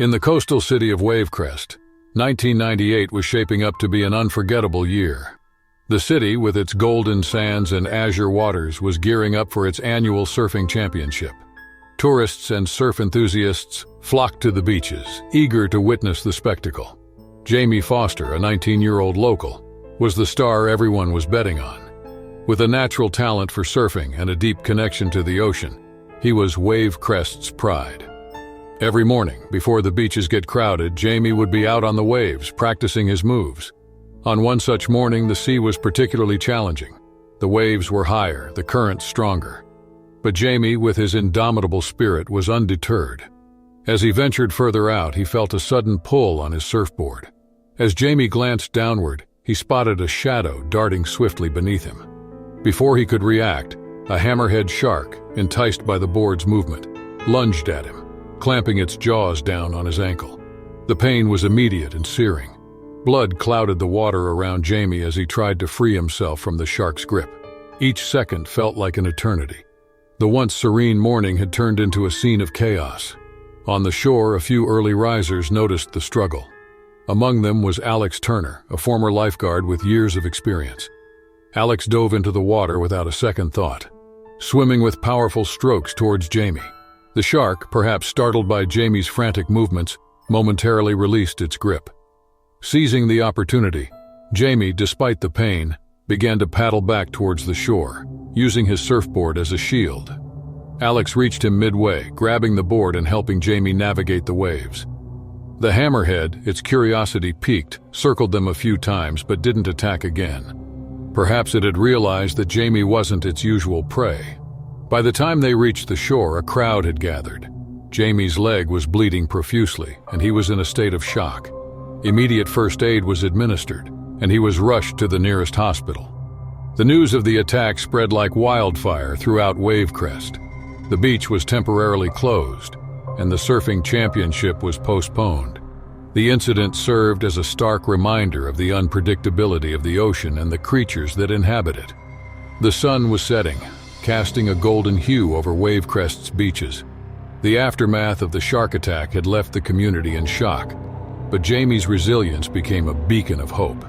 In the coastal city of Wavecrest, 1998 was shaping up to be an unforgettable year. The city, with its golden sands and azure waters, was gearing up for its annual surfing championship. Tourists and surf enthusiasts flocked to the beaches, eager to witness the spectacle. Jamie Foster, a 19-year-old local, was the star everyone was betting on. With a natural talent for surfing and a deep connection to the ocean, he was Wavecrest's pride. Every morning, before the beaches get crowded, Jamie would be out on the waves, practicing his moves. On one such morning, the sea was particularly challenging. The waves were higher, the currents stronger. But Jamie, with his indomitable spirit, was undeterred. As he ventured further out, he felt a sudden pull on his surfboard. As Jamie glanced downward, he spotted a shadow darting swiftly beneath him. Before he could react, a hammerhead shark, enticed by the board's movement, lunged at him, clamping its jaws down on his ankle. The pain was immediate and searing. Blood clouded the water around Jamie as he tried to free himself from the shark's grip. Each second felt like an eternity. The once serene morning had turned into a scene of chaos. On the shore, a few early risers noticed the struggle. Among them was Alex Turner, a former lifeguard with years of experience. Alex dove into the water without a second thought, swimming with powerful strokes towards Jamie. The shark, perhaps startled by Jamie's frantic movements, momentarily released its grip. Seizing the opportunity, Jamie, despite the pain, began to paddle back towards the shore, using his surfboard as a shield. Alex reached him midway, grabbing the board and helping Jamie navigate the waves. The hammerhead, its curiosity piqued, circled them a few times but didn't attack again. Perhaps it had realized that Jamie wasn't its usual prey. By the time they reached the shore, a crowd had gathered. Jamie's leg was bleeding profusely, and he was in a state of shock. Immediate first aid was administered, and he was rushed to the nearest hospital. The news of the attack spread like wildfire throughout Wavecrest. The beach was temporarily closed, and the surfing championship was postponed. The incident served as a stark reminder of the unpredictability of the ocean and the creatures that inhabit it. The sun was setting, casting a golden hue over Wavecrest's beaches. The aftermath of the shark attack had left the community in shock, but Jamie's resilience became a beacon of hope.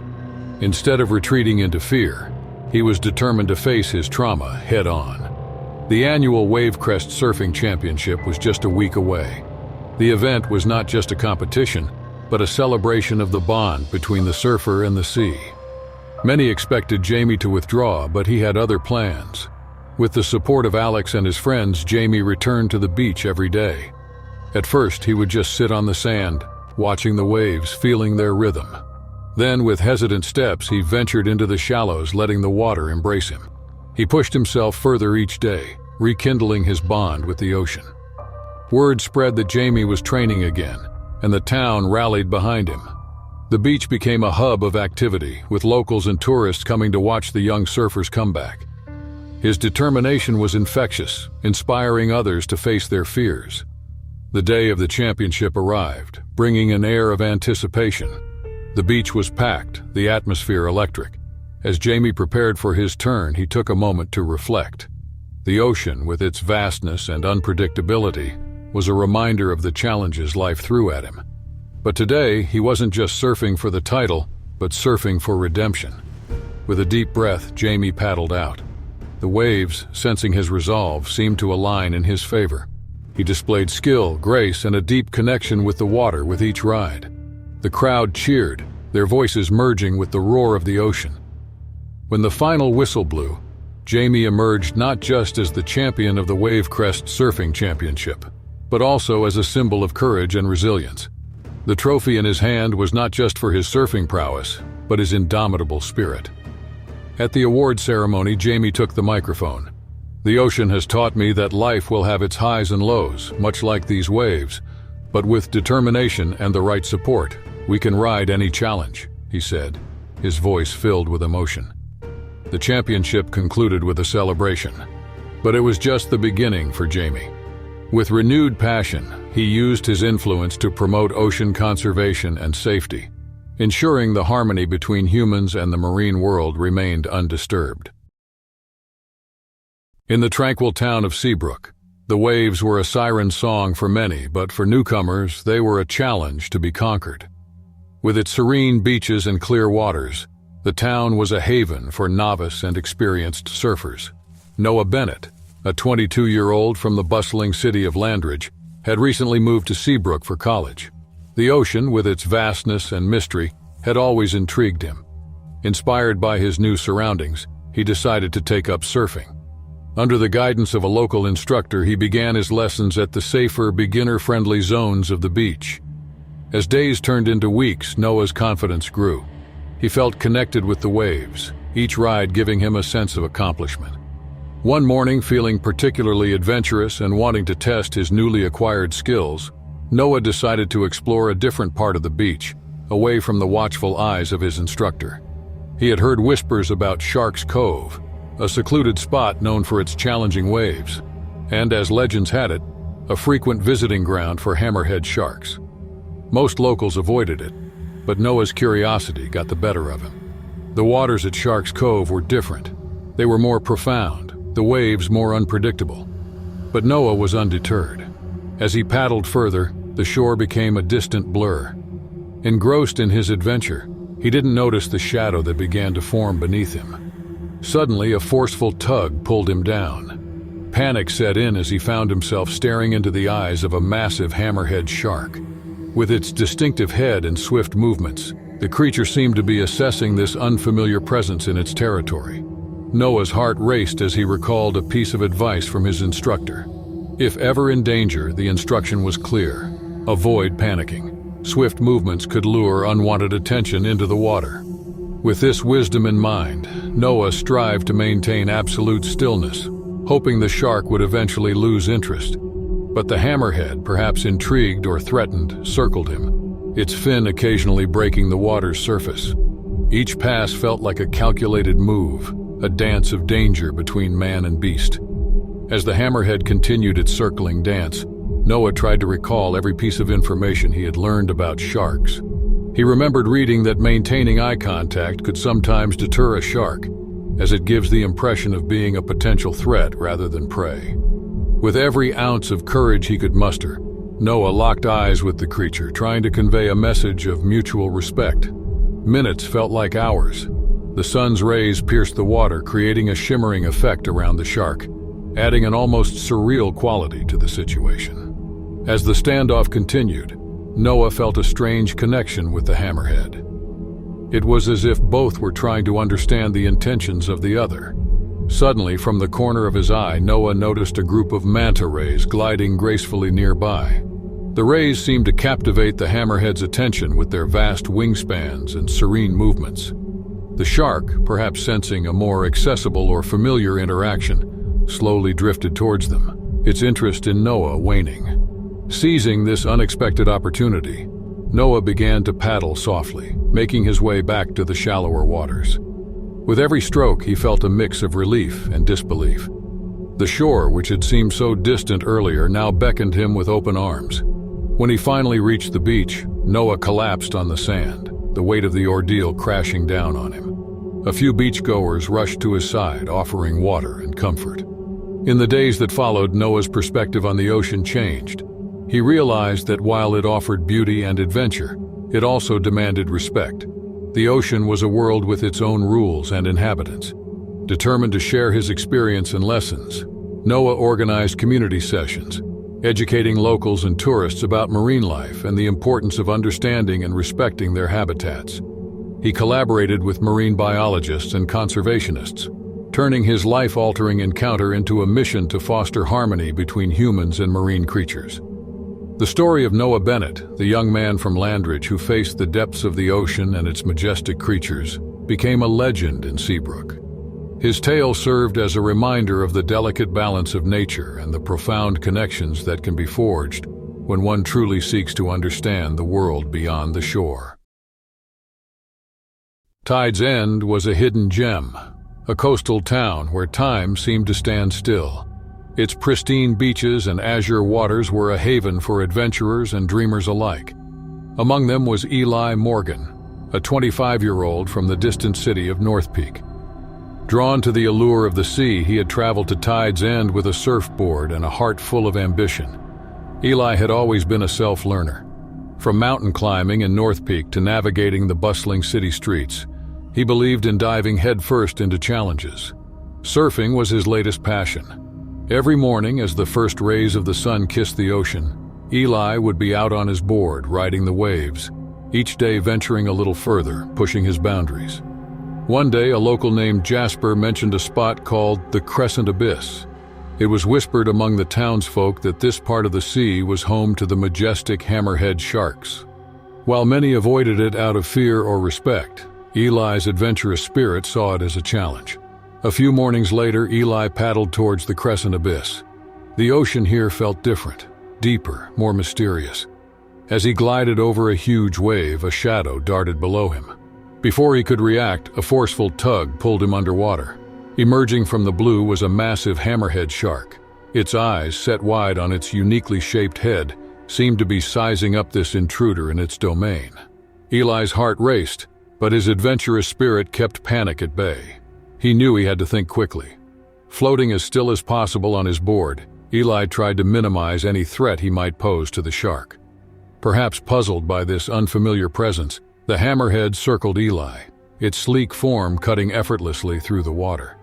Instead of retreating into fear, he was determined to face his trauma head-on. The annual Wavecrest Surfing Championship was just a week away. The event was not just a competition, but a celebration of the bond between the surfer and the sea. Many expected Jamie to withdraw, but he had other plans. With the support of Alex and his friends, Jamie returned to the beach every day. At first, he would just sit on the sand, watching the waves, feeling their rhythm. Then, with hesitant steps, he ventured into the shallows, letting the water embrace him. He pushed himself further each day, rekindling his bond with the ocean. Word spread that Jamie was training again, and the town rallied behind him. The beach became a hub of activity, with locals and tourists coming to watch the young surfer's comeback. His determination was infectious, inspiring others to face their fears. The day of the championship arrived, bringing an air of anticipation. The beach was packed, the atmosphere electric. As Jamie prepared for his turn, he took a moment to reflect. The ocean, with its vastness and unpredictability, was a reminder of the challenges life threw at him. But today, he wasn't just surfing for the title, but surfing for redemption. With a deep breath, Jamie paddled out. The waves, sensing his resolve, seemed to align in his favor. He displayed skill, grace, and a deep connection with the water with each ride. The crowd cheered, their voices merging with the roar of the ocean. When the final whistle blew, Jamie emerged not just as the champion of the Wavecrest Surfing Championship, but also as a symbol of courage and resilience. The trophy in his hand was not just for his surfing prowess, but his indomitable spirit. At the award ceremony, Jamie took the microphone. "The ocean has taught me that life will have its highs and lows, much like these waves. But with determination and the right support, we can ride any challenge," he said, his voice filled with emotion. The championship concluded with a celebration. But it was just the beginning for Jamie. With renewed passion, he used his influence to promote ocean conservation and safety, ensuring the harmony between humans and the marine world remained undisturbed. In the tranquil town of Seabrook, The waves were a siren song for many, but for newcomers, they were a challenge to be conquered. With its serene beaches and clear waters, the town was a haven for novice and experienced surfers. Noah Bennett, a 22-year-old from the bustling city of Landridge, had recently moved to Seabrook for college. The ocean, with its vastness and mystery, had always intrigued him. Inspired by his new surroundings, he decided to take up surfing. Under the guidance of a local instructor, he began his lessons at the safer, beginner-friendly zones of the beach. As days turned into weeks, Noah's confidence grew. He felt connected with the waves, each ride giving him a sense of accomplishment. One morning, feeling particularly adventurous and wanting to test his newly acquired skills, Noah decided to explore a different part of the beach, away from the watchful eyes of his instructor. He had heard whispers about Shark's Cove, a secluded spot known for its challenging waves, and, as legends had it, a frequent visiting ground for hammerhead sharks. Most locals avoided it, but Noah's curiosity got the better of him. The waters at Shark's Cove were different. They were more profound, the waves more unpredictable. But Noah was undeterred. As he paddled further, the shore became a distant blur. Engrossed in his adventure, he didn't notice the shadow that began to form beneath him. Suddenly, a forceful tug pulled him down. Panic set in as he found himself staring into the eyes of a massive hammerhead shark. With its distinctive head and swift movements, the creature seemed to be assessing this unfamiliar presence in its territory. Noah's heart raced as he recalled a piece of advice from his instructor. If ever in danger, the instruction was clear: avoid panicking. Swift movements could lure unwanted attention into the water. With this wisdom in mind, Noah strived to maintain absolute stillness, hoping the shark would eventually lose interest. But the hammerhead, perhaps intrigued or threatened, circled him, its fin occasionally breaking the water's surface. Each pass felt like a calculated move, a dance of danger between man and beast. As the hammerhead continued its circling dance, Noah tried to recall every piece of information he had learned about sharks. He remembered reading that maintaining eye contact could sometimes deter a shark, as it gives the impression of being a potential threat rather than prey. With every ounce of courage he could muster, Noah locked eyes with the creature, trying to convey a message of mutual respect. Minutes felt like hours. The sun's rays pierced the water, creating a shimmering effect around the shark, adding an almost surreal quality to the situation. As the standoff continued, Noah felt a strange connection with the hammerhead. It was as if both were trying to understand the intentions of the other. Suddenly, from the corner of his eye, Noah noticed a group of manta rays gliding gracefully nearby. The rays seemed to captivate the hammerhead's attention with their vast wingspans and serene movements. The shark, perhaps sensing a more accessible or familiar interaction, slowly drifted towards them, its interest in Noah waning. Seizing this unexpected opportunity, Noah began to paddle softly, making his way back to the shallower waters. With every stroke, he felt a mix of relief and disbelief. The shore, which had seemed so distant earlier, now beckoned him with open arms. When he finally reached the beach, Noah collapsed on the sand, the weight of the ordeal crashing down on him. A few beachgoers rushed to his side, offering water and comfort. In the days that followed, Noah's perspective on the ocean changed. He realized that while it offered beauty and adventure, it also demanded respect. The ocean was a world with its own rules and inhabitants. Determined to share his experience and lessons, Noah organized community sessions, educating locals and tourists about marine life and the importance of understanding and respecting their habitats. He collaborated with marine biologists and conservationists, turning his life-altering encounter into a mission to foster harmony between humans and marine creatures. The story of Noah Bennett, the young man from Landridge who faced the depths of the ocean and its majestic creatures, became a legend in Seabrook. His tale served as a reminder of the delicate balance of nature and the profound connections that can be forged when one truly seeks to understand the world beyond the shore. Tide's End was a hidden gem, a coastal town where time seemed to stand still. Its pristine beaches and azure waters were a haven for adventurers and dreamers alike. Among them was Eli Morgan, a 25-year-old from the distant city of North Peak. Drawn to the allure of the sea, he had traveled to Tide's End with a surfboard and a heart full of ambition. Eli had always been a self-learner. From mountain climbing in North Peak to navigating the bustling city streets, he believed in diving headfirst into challenges. Surfing was his latest passion. Every morning, as the first rays of the sun kissed the ocean, Eli would be out on his board, riding the waves, each day venturing a little further, pushing his boundaries. One day, a local named Jasper mentioned a spot called the Crescent Abyss. It was whispered among the townsfolk that this part of the sea was home to the majestic hammerhead sharks. While many avoided it out of fear or respect, Eli's adventurous spirit saw it as a challenge. A few mornings later, Eli paddled towards the Crescent Abyss. The ocean here felt different, deeper, more mysterious. As he glided over a huge wave, a shadow darted below him. Before he could react, a forceful tug pulled him underwater. Emerging from the blue was a massive hammerhead shark. Its eyes, set wide on its uniquely shaped head, seemed to be sizing up this intruder in its domain. Eli's heart raced, but his adventurous spirit kept panic at bay. He knew he had to think quickly. Floating as still as possible on his board, Eli tried to minimize any threat he might pose to the shark. Perhaps puzzled by this unfamiliar presence, the hammerhead circled Eli, its sleek form cutting effortlessly through the water.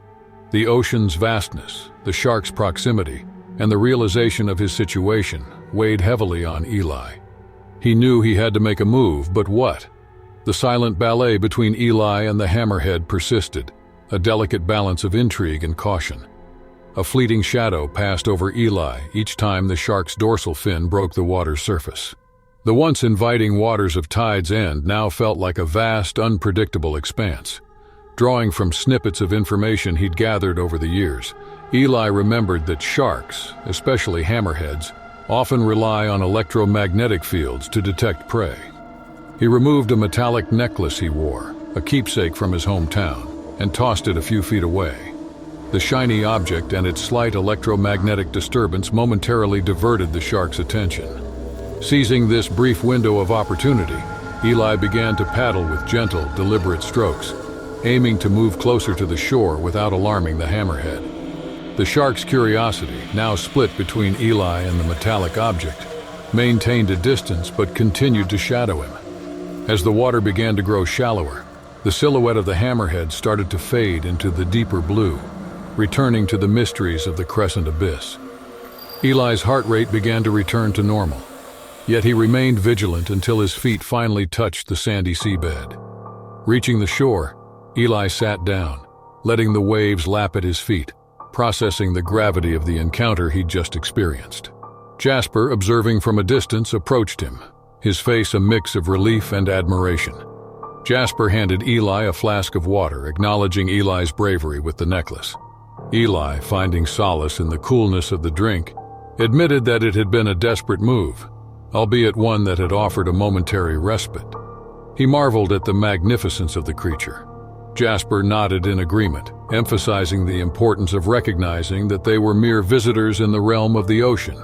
The ocean's vastness, the shark's proximity, and the realization of his situation weighed heavily on Eli. He knew he had to make a move, but what? The silent ballet between Eli and the hammerhead persisted, a delicate balance of intrigue and caution. A fleeting shadow passed over Eli each time the shark's dorsal fin broke the water's surface. The once inviting waters of Tide's End now felt like a vast, unpredictable expanse. Drawing from snippets of information he'd gathered over the years, Eli remembered that sharks, especially hammerheads, often rely on electromagnetic fields to detect prey. He removed a metallic necklace he wore, a keepsake from his hometown, and tossed it a few feet away. The shiny object and its slight electromagnetic disturbance momentarily diverted the shark's attention. Seizing this brief window of opportunity, Eli began to paddle with gentle, deliberate strokes, aiming to move closer to the shore without alarming the hammerhead. The shark's curiosity, now split between Eli and the metallic object, maintained a distance but continued to shadow him. As the water began to grow shallower, the silhouette of the hammerhead started to fade into the deeper blue, returning to the mysteries of the Crescent Abyss. Eli's heart rate began to return to normal. Yet he remained vigilant until his feet finally touched the sandy seabed. Reaching the shore, Eli sat down, letting the waves lap at his feet, processing the gravity of the encounter he'd just experienced. Jasper, observing from a distance, approached him, his face a mix of relief and admiration. Jasper handed Eli a flask of water, acknowledging Eli's bravery with the necklace. Eli, finding solace in the coolness of the drink, admitted that it had been a desperate move, albeit one that had offered a momentary respite. He marveled at the magnificence of the creature. Jasper nodded in agreement, emphasizing the importance of recognizing that they were mere visitors in the realm of the ocean,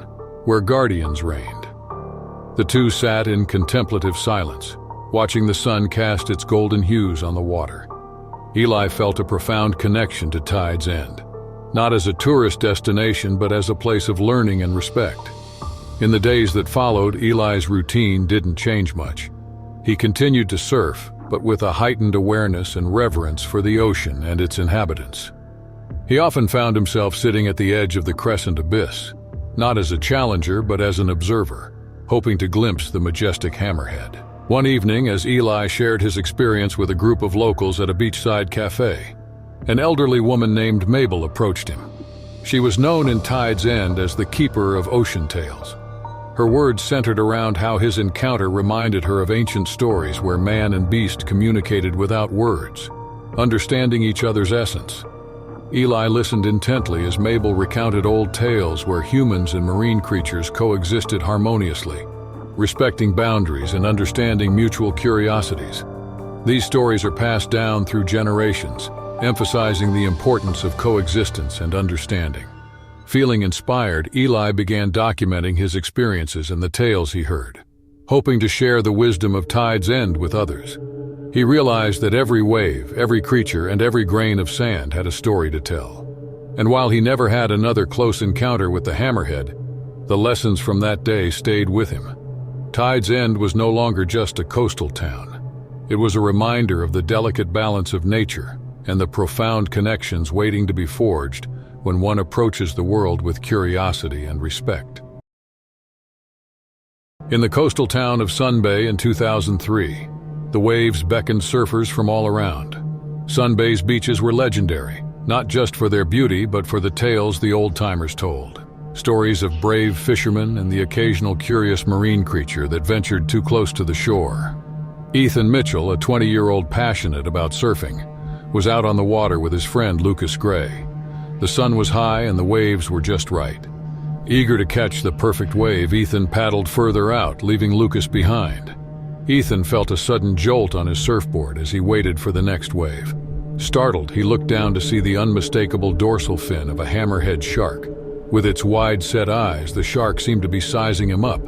where guardians reigned. The two sat in contemplative silence, watching the sun cast its golden hues on the water. Eli felt a profound connection to Tide's End, not as a tourist destination but as a place of learning and respect. In the days that followed, Eli's routine didn't change much. He continued to surf, but with a heightened awareness and reverence for the ocean and its inhabitants. He often found himself sitting at the edge of the Crescent Abyss, not as a challenger but as an observer, hoping to glimpse the majestic hammerhead. One evening, as Eli shared his experience with a group of locals at a beachside cafe, an elderly woman named Mabel approached him. She was known in Tide's End as the Keeper of Ocean Tales. Her words centered around how his encounter reminded her of ancient stories where man and beast communicated without words, understanding each other's essence. Eli listened intently as Mabel recounted old tales where humans and marine creatures coexisted harmoniously, respecting boundaries and understanding mutual curiosities. These stories are passed down through generations, emphasizing the importance of coexistence and understanding. Feeling inspired, Eli began documenting his experiences and the tales he heard, hoping to share the wisdom of Tide's End with others. He realized that every wave, every creature, and every grain of sand had a story to tell. And while he never had another close encounter with the Hammerhead, the lessons from that day stayed with him. Tide's End was no longer just a coastal town. It was a reminder of the delicate balance of nature and the profound connections waiting to be forged when one approaches the world with curiosity and respect. In the coastal town of Sun Bay in 2003, the waves beckoned surfers from all around. Sun Bay's beaches were legendary, not just for their beauty but for the tales the old-timers told. Stories of brave fishermen and the occasional curious marine creature that ventured too close to the shore. Ethan Mitchell, a 20-year-old passionate about surfing, was out on the water with his friend Lucas Gray. The sun was high and the waves were just right. Eager to catch the perfect wave, Ethan paddled further out, leaving Lucas behind. Ethan felt a sudden jolt on his surfboard as he waited for the next wave. Startled, he looked down to see the unmistakable dorsal fin of a hammerhead shark. With its wide-set eyes, the shark seemed to be sizing him up.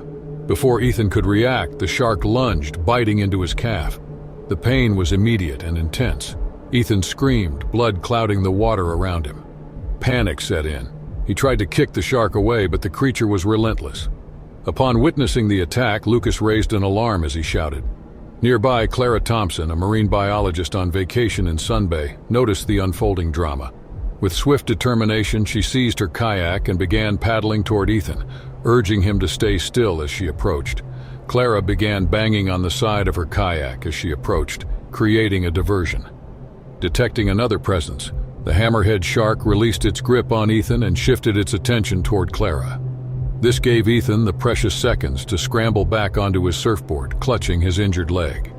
Before Ethan could react, the shark lunged, biting into his calf. The pain was immediate and intense. Ethan screamed, blood clouding the water around him. Panic set in. He tried to kick the shark away, but the creature was relentless. Upon witnessing the attack, Lucas raised an alarm as he shouted. Nearby, Clara Thompson, a marine biologist on vacation in Sun Bay, noticed the unfolding drama. With swift determination, she seized her kayak and began paddling toward Ethan, urging him to stay still as she approached. Clara began banging on the side of her kayak as she approached, creating a diversion. Detecting another presence, the hammerhead shark released its grip on Ethan and shifted its attention toward Clara. This gave Ethan the precious seconds to scramble back onto his surfboard, clutching his injured leg.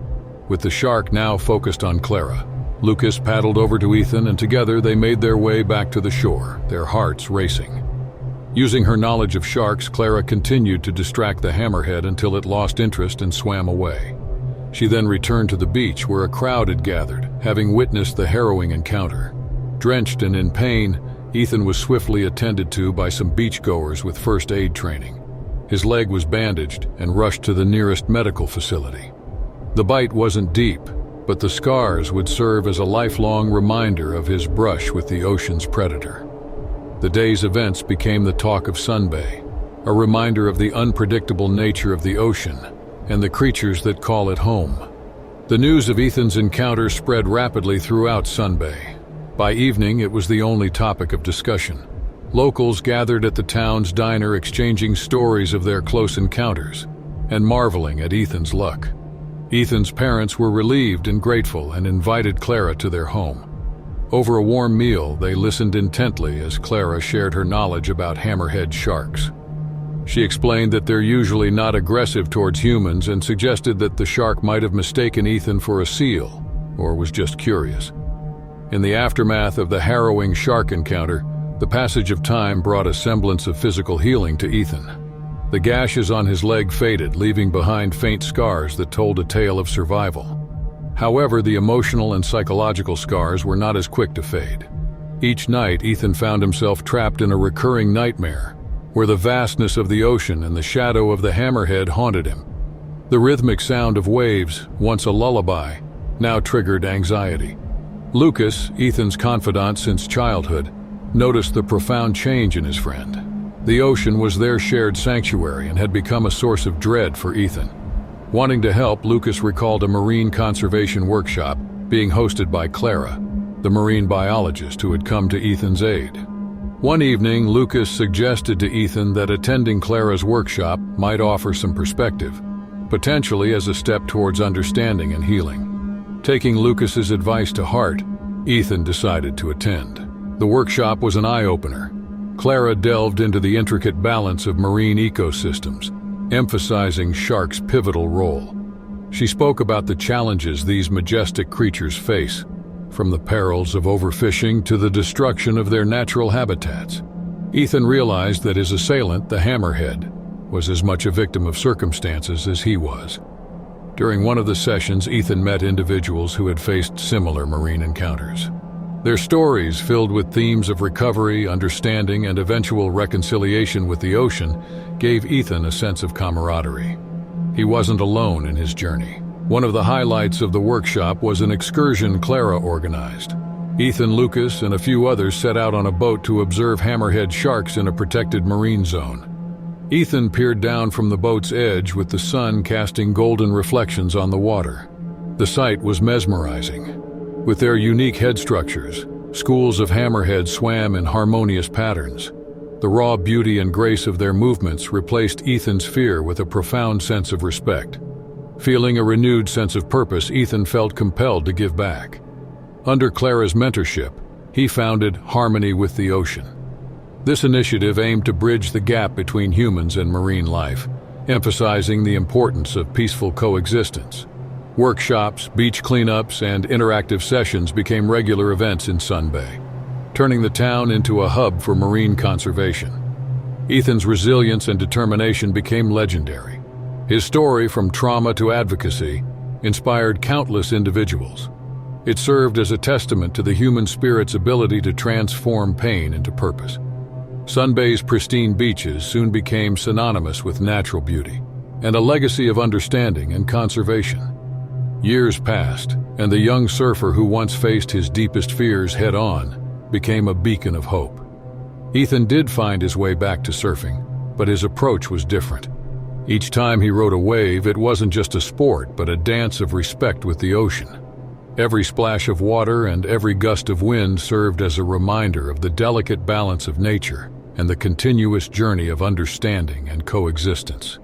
With the shark now focused on Clara, Lucas paddled over to Ethan and together they made their way back to the shore, their hearts racing. Using her knowledge of sharks, Clara continued to distract the hammerhead until it lost interest and swam away. She then returned to the beach where a crowd had gathered, having witnessed the harrowing encounter. Drenched and in pain, Ethan was swiftly attended to by some beachgoers with first aid training. His leg was bandaged and rushed to the nearest medical facility. The bite wasn't deep, but the scars would serve as a lifelong reminder of his brush with the ocean's predator. The day's events became the talk of Sun Bay, a reminder of the unpredictable nature of the ocean and the creatures that call it home. The news of Ethan's encounter spread rapidly throughout Sun Bay. By evening, it was the only topic of discussion. Locals gathered at the town's diner exchanging stories of their close encounters and marveling at Ethan's luck. Ethan's parents were relieved and grateful and invited Clara to their home. Over a warm meal, they listened intently as Clara shared her knowledge about hammerhead sharks. She explained that they're usually not aggressive towards humans and suggested that the shark might have mistaken Ethan for a seal or was just curious. In the aftermath of the harrowing shark encounter, the passage of time brought a semblance of physical healing to Ethan. The gashes on his leg faded, leaving behind faint scars that told a tale of survival. However, the emotional and psychological scars were not as quick to fade. Each night, Ethan found himself trapped in a recurring nightmare, where the vastness of the ocean and the shadow of the hammerhead haunted him. The rhythmic sound of waves, once a lullaby, now triggered anxiety. Lucas, Ethan's confidant since childhood, noticed the profound change in his friend. The ocean was their shared sanctuary and had become a source of dread for Ethan. Wanting to help, Lucas recalled a marine conservation workshop being hosted by Clara, the marine biologist who had come to Ethan's aid. One evening, Lucas suggested to Ethan that attending Clara's workshop might offer some perspective, potentially as a step towards understanding and healing. Taking Lucas's advice to heart, Ethan decided to attend. The workshop was an eye-opener. Clara delved into the intricate balance of marine ecosystems, emphasizing sharks' pivotal role. She spoke about the challenges these majestic creatures face, from the perils of overfishing to the destruction of their natural habitats. Ethan realized that his assailant, the hammerhead, was as much a victim of circumstances as he was. During one of the sessions, Ethan met individuals who had faced similar marine encounters. Their stories, filled with themes of recovery, understanding, and eventual reconciliation with the ocean, gave Ethan a sense of camaraderie. He wasn't alone in his journey. One of the highlights of the workshop was an excursion Clara organized. Ethan, Lucas, and a few others set out on a boat to observe hammerhead sharks in a protected marine zone. Ethan peered down from the boat's edge with the sun casting golden reflections on the water. The sight was mesmerizing. With their unique head structures, schools of hammerheads swam in harmonious patterns. The raw beauty and grace of their movements replaced Ethan's fear with a profound sense of respect. Feeling a renewed sense of purpose, Ethan felt compelled to give back. Under Clara's mentorship, he founded Harmony with the Ocean. This initiative aimed to bridge the gap between humans and marine life, emphasizing the importance of peaceful coexistence. Workshops, beach cleanups, and interactive sessions became regular events in Sun Bay, turning the town into a hub for marine conservation. Ethan's resilience and determination became legendary. His story, from trauma to advocacy, inspired countless individuals. It served as a testament to the human spirit's ability to transform pain into purpose. Sun Bay's pristine beaches soon became synonymous with natural beauty and a legacy of understanding and conservation. Years passed, and the young surfer who once faced his deepest fears head-on became a beacon of hope. Ethan did find his way back to surfing, but his approach was different. Each time he rode a wave, it wasn't just a sport, but a dance of respect with the ocean. Every splash of water and every gust of wind served as a reminder of the delicate balance of nature and the continuous journey of understanding and coexistence.